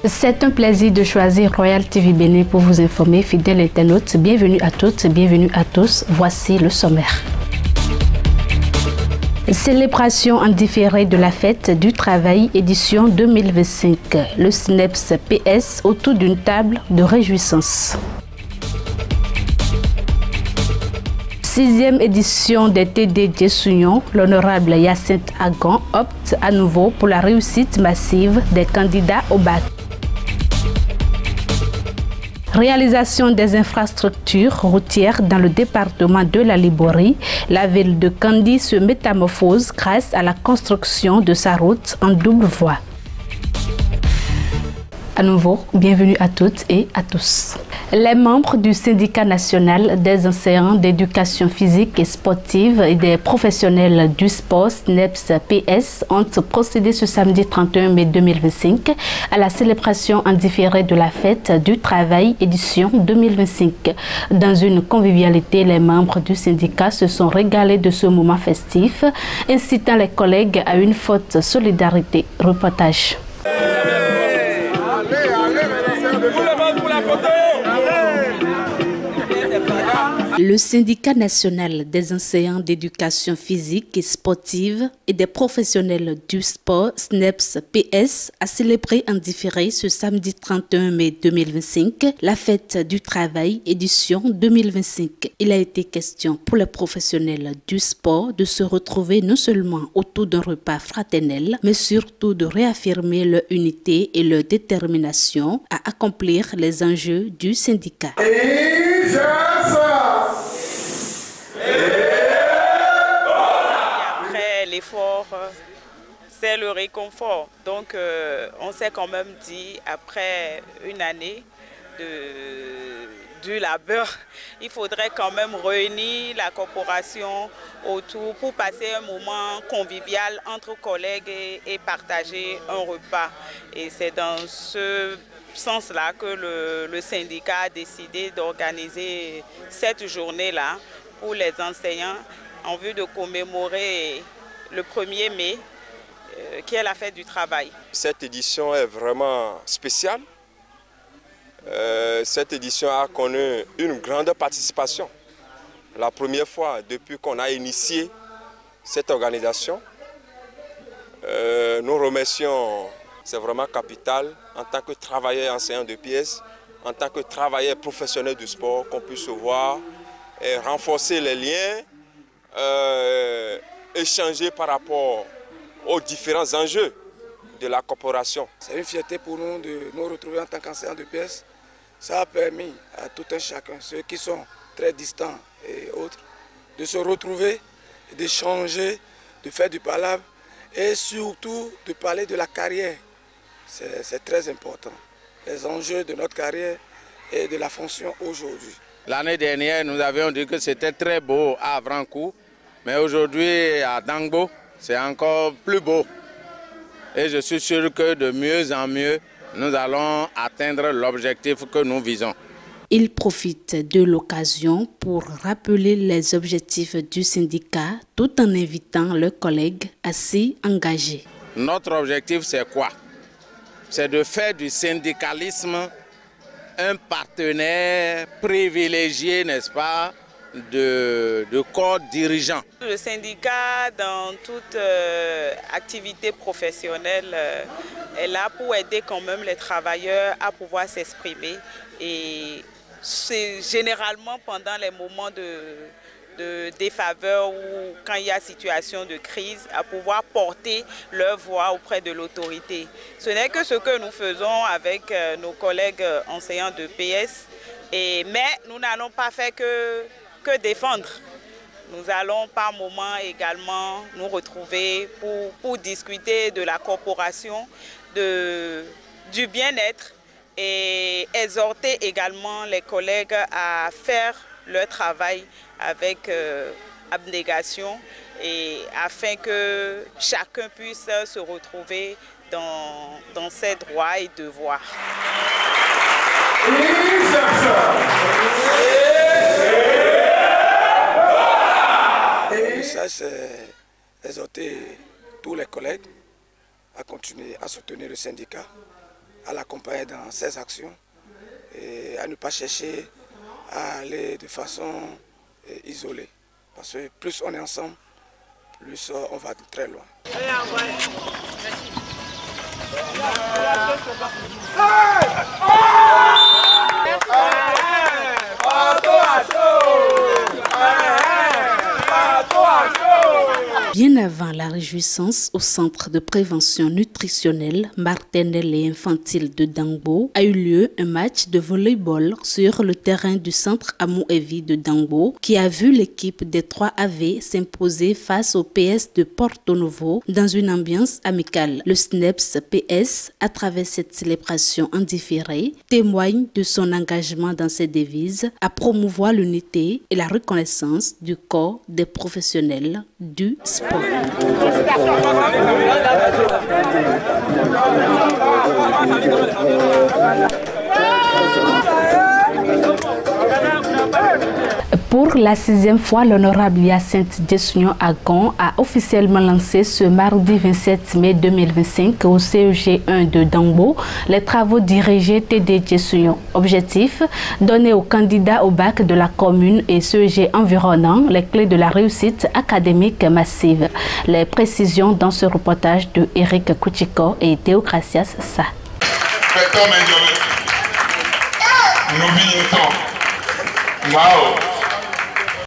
C'est un plaisir de choisir Royal TV Bénin pour vous informer, fidèles internautes. Bienvenue à toutes, bienvenue à tous. Voici le sommaire. Célébration en différé de la fête du travail édition 2025. Le SNEPS PS autour d'une table de réjouissance. 6e édition des TD Djessounion, l'honorable Hyacinthe Agon opte à nouveau pour la réussite massive des candidats au bac. Réalisation des infrastructures routières dans le département de la Liborie, la ville de Kandi se métamorphose grâce à la construction de sa route en double voie. À nouveau, bienvenue à toutes et à tous. Les membres du syndicat national des enseignants d'éducation physique et sportive et des professionnels du sport SNEPS PS ont procédé ce samedi 31 mai 2025 à la célébration en différé de la fête du travail édition 2025. Dans une convivialité, les membres du syndicat se sont régalés de ce moment festif, incitant les collègues à une forte solidarité. Reportage. Le syndicat national des enseignants d'éducation physique et sportive et des professionnels du sport SNEPS PS a célébré en différé ce samedi 31 mai 2025 la fête du travail édition 2025. Il a été question pour les professionnels du sport de se retrouver non seulement autour d'un repas fraternel, mais surtout de réaffirmer leur unité et leur détermination à accomplir les enjeux du syndicat. Après l'effort, c'est le réconfort. Donc on s'est quand même dit, après une année du labeur, il faudrait quand même réunir la corporation autour pour passer un moment convivial entre collègues et partager un repas. Et c'est dans ce sens-là que le syndicat a décidé d'organiser cette journée-là pour les enseignants en vue de commémorer le 1er mai qui est la fête du travail. Cette édition est vraiment spéciale. Cette édition a connu une grande participation. La première fois depuis qu'on a initié cette organisation. Nous remercions, c'est vraiment capital, en tant que travailleur enseignant de pièces, en tant que travailleur professionnel du sport, qu'on puisse se voir et renforcer les liens, échanger par rapport aux différents enjeux de la corporation. C'est une fierté pour nous de nous retrouver en tant qu'enseignants de pièces. Ça a permis à tout un chacun, ceux qui sont très distants et autres, de se retrouver, d'échanger, de faire du palabre et surtout de parler de la carrière. C'est très important. Les enjeux de notre carrière et de la fonction aujourd'hui. L'année dernière, nous avions dit que c'était très beau à Avrancourt, mais aujourd'hui à Dangbo, c'est encore plus beau. Et je suis sûr que de mieux en mieux, nous allons atteindre l'objectif que nous visons. Il profite de l'occasion pour rappeler les objectifs du syndicat tout en invitant leurs collègues à s'y engager. Notre objectif, c'est quoi? C'est de faire du syndicalisme un partenaire privilégié, n'est-ce pas, de corps dirigeants. Le syndicat, dans toute activité professionnelle, est là pour aider quand même les travailleurs à pouvoir s'exprimer. Et c'est généralement pendant les moments de défaveur ou quand il y a situation de crise, à pouvoir porter leur voix auprès de l'autorité. Ce n'est que ce que nous faisons avec nos collègues enseignants de PS, mais nous n'allons pas faire que défendre. Nous allons par moment également nous retrouver pour discuter de la corporation, du bien-être et exhorter également les collègues à faire leur travail avec abnégation et afin que chacun puisse se retrouver dans ses droits et devoirs. Le message, c'est exhorter tous les collègues à continuer à soutenir le syndicat à l'accompagner dans ses actions et à ne pas chercher à aller de façon isolée. Parce que plus on est ensemble, plus on va très loin. Bien avant la réjouissance au centre de prévention nutritionnelle, maternelle et infantile de Dangbo, a eu lieu un match de volley-ball sur le terrain du centre Amour et Vie de Dangbo qui a vu l'équipe des 3AV s'imposer face au PS de Porto Novo dans une ambiance amicale. Le SNEPS PS, à travers cette célébration en différé, témoigne de son engagement dans ses devises à promouvoir l'unité et la reconnaissance du corps des professionnels du sport. Pour la 6e fois, l'honorable Hyacinthe Djessounion Agon a officiellement lancé ce mardi 27 mai 2025 au CEG 1 de Dangbo les travaux dirigés TD Djessounion. Objectif, donner aux candidats au bac de la commune et CEG environnant les clés de la réussite académique massive. Les précisions dans ce reportage de Eric Kouchiko et Théocratias Sa.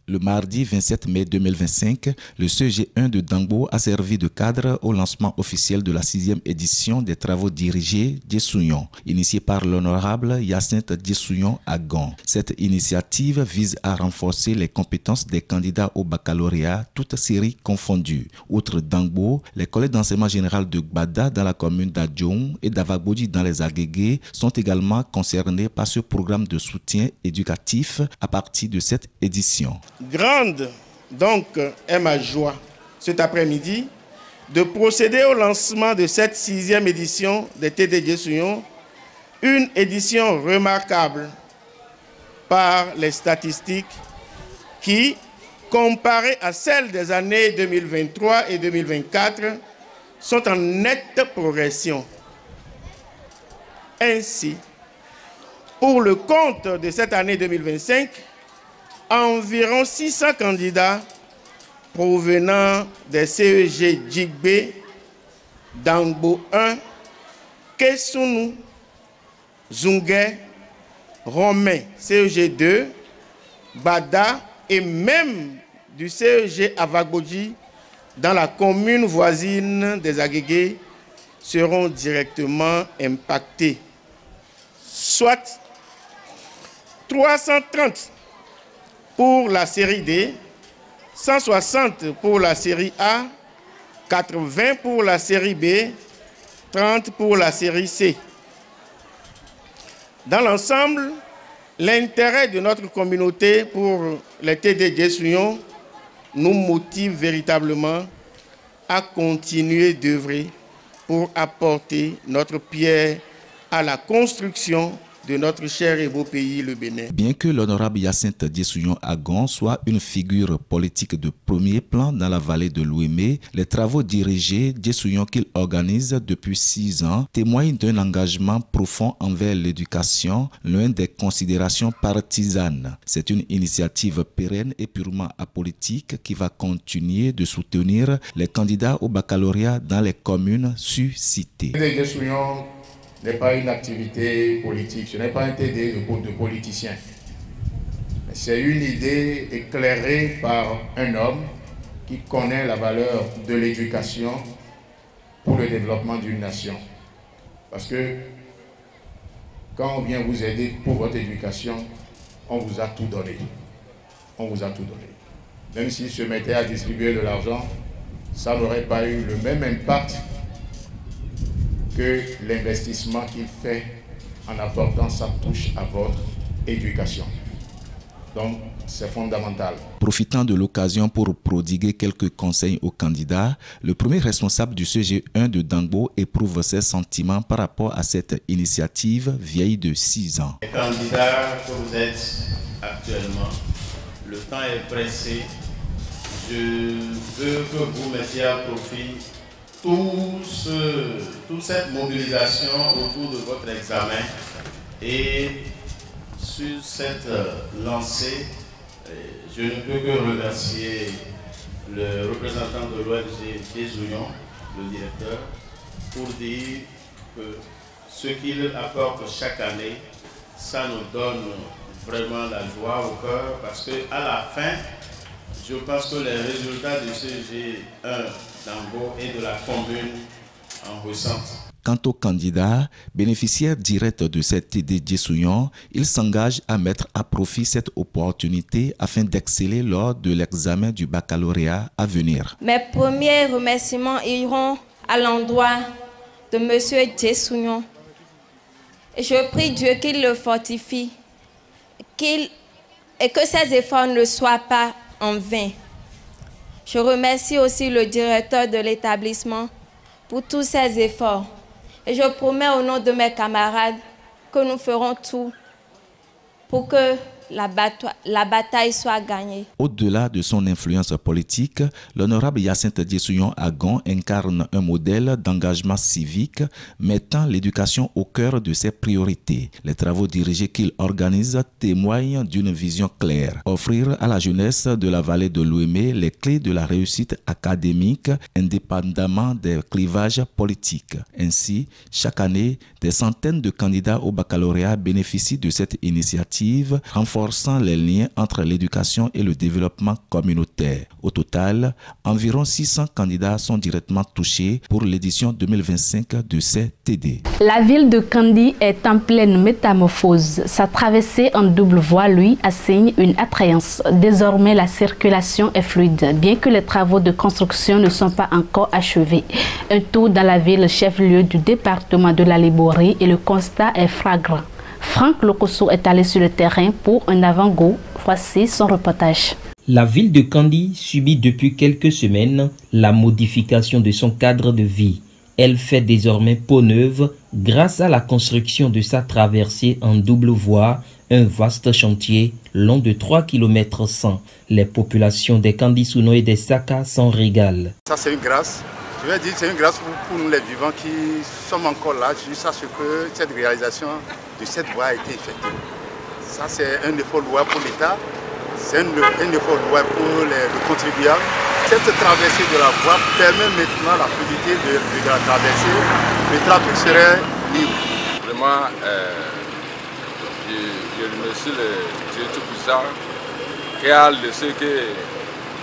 Le mardi 27 mai 2025, le CEG 1 de Dangbo a servi de cadre au lancement officiel de la 6e édition des travaux dirigés Djessounion, initié par l'honorable Hyacinthe Djessounion Agon. Cette initiative vise à renforcer les compétences des candidats au baccalauréat, toutes séries confondues. Outre Dangbo, les collèges d'enseignement général de Gbada dans la commune d'Adjoum et d'Avagbodi dans les Agégués sont également concernés par ce programme de soutien éducatif à partir de cette édition. Grande donc est ma joie cet après-midi de procéder au lancement de cette 6e édition des TD Djessounion, une édition remarquable par les statistiques qui, comparées à celles des années 2023 et 2024, sont en nette progression. Ainsi, pour le compte de cette année 2025, environ 600 candidats provenant des CEG Djigbe, Dangbo 1, Kessonou, Zungue, Romain, CEG 2, Bada et même du CEG Avagbodi dans la commune voisine des Agégués seront directement impactés. Soit 330 pour la série D, 160 pour la série A, 80 pour la série B, 30 pour la série C. Dans l'ensemble, l'intérêt de notre communauté pour les TD Djessounion nous motive véritablement à continuer d'œuvrer pour apporter notre pierre à la construction de notre cher et beau pays, le Bénin. Bien que l'honorable Hyacinthe Djessounion Agon soit une figure politique de premier plan dans la vallée de l'Ouémé, les travaux dirigés Djessounion qu'il organise depuis 6 ans témoignent d'un engagement profond envers l'éducation, loin des considérations partisanes. C'est une initiative pérenne et purement apolitique qui va continuer de soutenir les candidats au baccalauréat dans les communes suscitées. N'est pas une activité politique, ce n'est pas un TD de politicien. C'est une idée éclairée par un homme qui connaît la valeur de l'éducation pour le développement d'une nation. Parce que quand on vient vous aider pour votre éducation, on vous a tout donné. On vous a tout donné. Même s'il se mettait à distribuer de l'argent, ça n'aurait pas eu le même impact que l'investissement qu'il fait en apportant sa touche à votre éducation. Donc, c'est fondamental. Profitant de l'occasion pour prodiguer quelques conseils aux candidats, le premier responsable du CEG 1 de Dangbo éprouve ses sentiments par rapport à cette initiative vieille de 6 ans. Les candidats que vous êtes actuellement, le temps est pressé. Je veux que vous mettiez à profit toute cette mobilisation autour de votre examen et sur cette lancée, je ne peux que remercier le représentant de l'ONG Jésuyon, le directeur, pour dire que ce qu'il apporte chaque année, ça nous donne vraiment la joie au cœur parce qu'à la fin, je pense que les résultats du CG1 d'Ango et de la commune en ressentent. Quant aux candidats bénéficiaires directs de cette TD Djessouyon, ils s'engagent à mettre à profit cette opportunité afin d'exceller lors de l'examen du baccalauréat à venir. Mes premiers remerciements iront à l'endroit de M. Djessouyon. Je prie Dieu qu'il le fortifie et que ses efforts ne soient pas en vain. Je remercie aussi le directeur de l'établissement pour tous ses efforts. Et je promets au nom de mes camarades que nous ferons tout pour que la bataille soit gagnée. Au-delà de son influence politique, l'honorable Hyacinthe Djessouyon Agon incarne un modèle d'engagement civique mettant l'éducation au cœur de ses priorités. Les travaux dirigés qu'il organise témoignent d'une vision claire. Offrir à la jeunesse de la vallée de l'Ouémé les clés de la réussite académique indépendamment des clivages politiques. Ainsi, chaque année, des centaines de candidats au baccalauréat bénéficient de cette initiative, renforçant les liens entre l'éducation et le développement communautaire. Au total, environ 600 candidats sont directement touchés pour l'édition 2025 de ces TD. La ville de Kandi est en pleine métamorphose. Sa traversée en double voie lui assigne une attrayance. Désormais, la circulation est fluide, bien que les travaux de construction ne sont pas encore achevés. Un tour dans la ville chef-lieu du département de la Liborie et le constat est flagrant. Franck Lokosso est allé sur le terrain pour un avant-goût. Voici son reportage. La ville de Kandi subit depuis quelques semaines la modification de son cadre de vie. Elle fait désormais peau neuve grâce à la construction de sa traversée en double voie, un vaste chantier long de 3 km 100. Les populations des Kandi-Souno et des Saka s'en régalent. Ça c'est une grâce. Je vais dire c'est une grâce pour nous les vivants qui sommes encore là jusqu'à ce que cette réalisation de cette voie a été effectuée. Ça c'est un effort louable pour l'État, c'est un effort louable pour le contribuable. Cette traversée de la voie permet maintenant la fluidité de la traversée. Le trafic serait libre. Vraiment, je remercie le Dieu Tout-Puissant qui a laissé que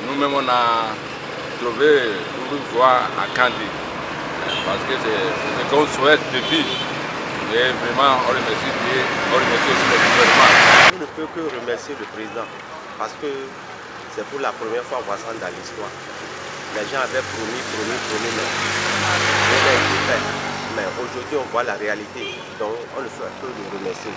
nous-mêmes on a trouvé une voie à Kandi. Parce que c'est ce qu'on souhaite depuis. Et vraiment, on remercie Dieu, on remercie aussi le gouvernement. Je ne peux que remercier le président parce que c'est pour la première fois dans l'histoire. Les gens avaient promis, mais rien n'a été fait. Mais aujourd'hui, on voit la réalité. Donc, on ne fait que le remercier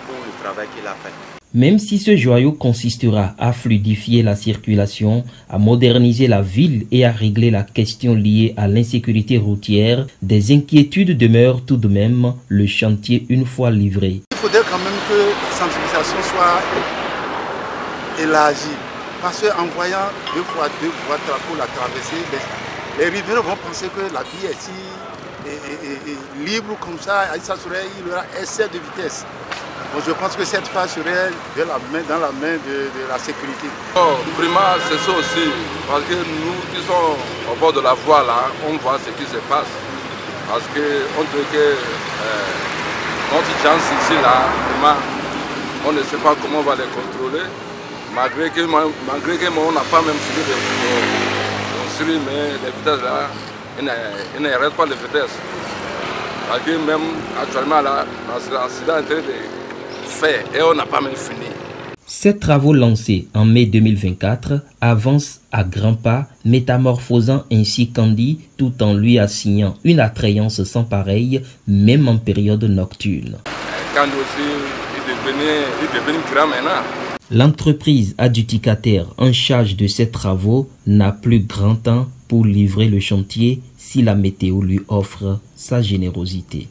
pour le travail qu'il a fait. Même si ce joyau consistera à fluidifier la circulation, à moderniser la ville et à régler la question liée à l'insécurité routière, des inquiétudes demeurent tout de même, le chantier une fois livré. Il faudrait quand même que la sensibilisation soit élargie. Parce qu'en voyant deux fois pour la traversée, les riverains vont penser que la vie est si libre comme ça, il y aura excès de vitesse. Donc je pense que cette phase serait dans la main de la sécurité. Vraiment, c'est ça aussi. Parce que nous qui sommes au bord de la voie, là, on voit ce qui se passe. Parce qu'on dirait que notre chance ici, là, vraiment, on ne sait pas comment on va les contrôler. Malgré que on n'a pas même suivi de construire, mais les vitesses là, ils n'arrêtent pas les vitesses. Parce que même actuellement là, l'accident est en train de faire et on n'a pas même fini. Ces travaux lancés en mai 2024 avancent à grands pas, métamorphosant ainsi Kandi tout en lui assignant une attrayance sans pareille, même en période nocturne. Kandi aussi, il est devenu grand maintenant. L'entreprise adjudicataire en charge de ces travaux n'a plus grand temps pour livrer le chantier si la météo lui offre sa générosité.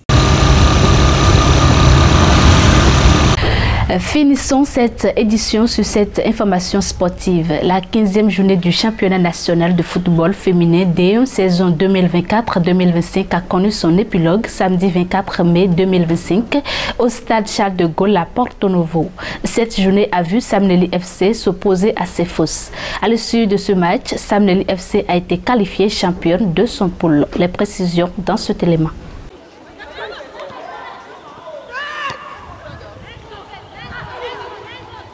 Finissons cette édition sur cette information sportive. La 15e journée du championnat national de football féminin D1 saison 2024-2025 a connu son épilogue samedi 24 mai 2025 au stade Charles de Gaulle à Porto Novo. Cette journée a vu Samneli FC s'opposer à Cefos. À l'issue de ce match, Samneli FC a été qualifiée championne de son poule. Les précisions dans cet élément.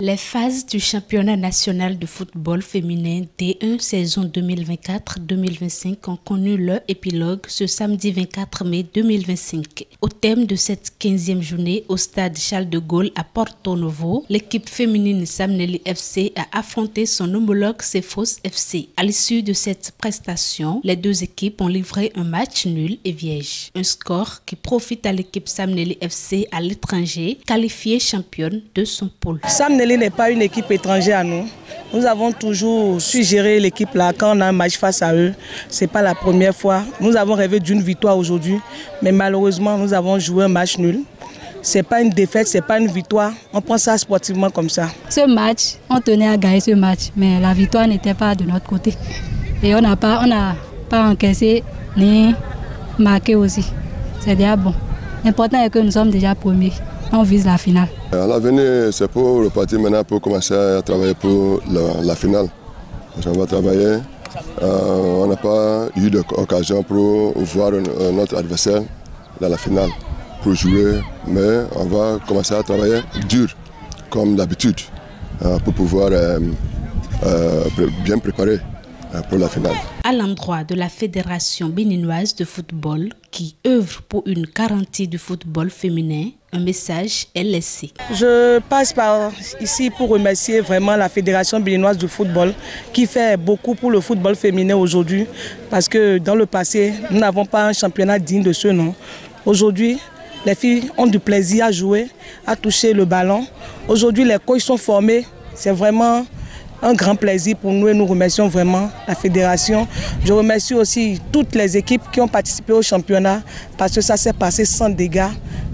Les phases du championnat national de football féminin D1 saison 2024-2025 ont connu leur épilogue ce samedi 24 mai 2025. Au thème de cette 15e journée au stade Charles de Gaulle à Porto Novo, l'équipe féminine Samneli FC a affronté son homologue Cefos FC. À l'issue de cette prestation, les deux équipes ont livré un match nul et vierge. Un score qui profite à l'équipe Samneli FC à l'étranger, qualifiée championne de son pôle. Samneli n'est pas une équipe étrangère à nous. Nous avons toujours su gérer l'équipe là quand on a un match face à eux. Ce n'est pas la première fois. Nous avons rêvé d'une victoire aujourd'hui, mais malheureusement nous avons joué un match nul. Ce n'est pas une défaite, ce n'est pas une victoire. On prend ça sportivement comme ça. Ce match, on tenait à gagner ce match, mais la victoire n'était pas de notre côté. Et on n'a pas encaissé ni marqué aussi. C'est déjà bon. L'important est que nous sommes déjà premiers. On vise la finale. L'avenir, c'est pour repartir maintenant pour commencer à travailler pour la finale. On va travailler. On n'a pas eu d'occasion pour voir notre adversaire dans la finale, pour jouer, mais on va commencer à travailler dur, comme d'habitude, pour pouvoir bien préparer pour la finale. À l'endroit de la Fédération béninoise de football qui œuvre pour une garantie du football féminin, un message est laissé. Je passe par ici pour remercier vraiment la Fédération béninoise de football qui fait beaucoup pour le football féminin aujourd'hui parce que dans le passé, nous n'avons pas un championnat digne de ce nom. Aujourd'hui, les filles ont du plaisir à jouer, à toucher le ballon. Aujourd'hui, les coachs sont formés. C'est vraiment un grand plaisir pour nous et nous remercions vraiment la fédération. Je remercie aussi toutes les équipes qui ont participé au championnat parce que ça s'est passé sans dégâts.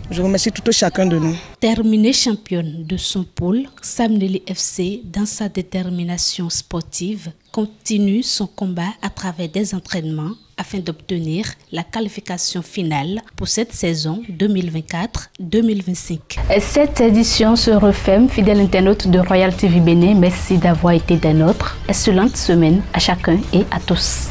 Je remercie tout chacun de nous. Terminée championne de son pôle, Samneli FC, dans sa détermination sportive, continue son combat à travers des entraînements afin d'obtenir la qualification finale pour cette saison 2024-2025. Cette édition se referme, fidèle internaute de Royal TV Bénin. Merci d'avoir été des nôtres. Excellente semaine à chacun et à tous.